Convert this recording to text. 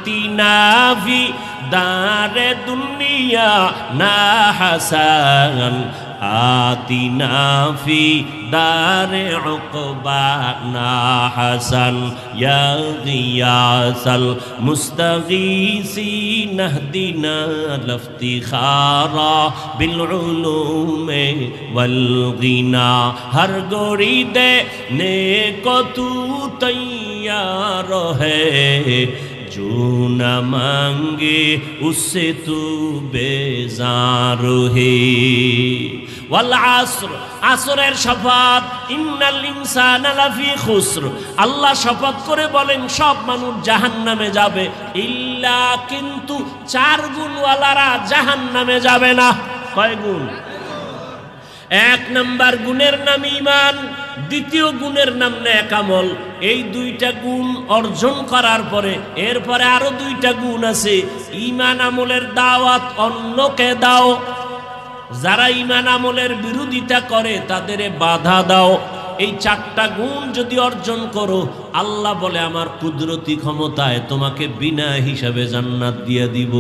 আতিনা ফি দারে দুনিয়া না হাসান আতিনা ফি দারে উকবা না হাসান ইয়া গিয়াসাল মুস্তাগীসিন ইহদিনা লিফতিখারা বিল উলুমে ওয়াল গিনা হর গোরি দে নেকো তু তৈয়ার है जो न मांगे उससे तू बेजार है ওয়াল আসর আসরের শপথ ইন্নাল ইনসানা লাফি খুসর আল্লাহ শপথ করে বলেন সব মানুষ জাহান্নামে যাবে ইল্লা কিন্তু চার গুণওয়ালারা জাহান্নামে যাবে না কয় গুণ এক নাম্বার গুণের নাম ঈমান দ্বিতীয় গুণের নাম নেক আমল এই দুইটা গুণ অর্জন করার পরে এরপরে আরো দুইটা গুণ আছে ঈমান আমলের দাওয়াত অন্যকে দাও যারা ঈমান আমলের বিরোধিতা করে তাদের বাধা দাও এই চারটা গুণ যদি অর্জন করো আল্লাহ বলে আমার কুদরতি ক্ষমতায় তোমাকে বিনা হিসাবে জান্নাত দিয়ে দিব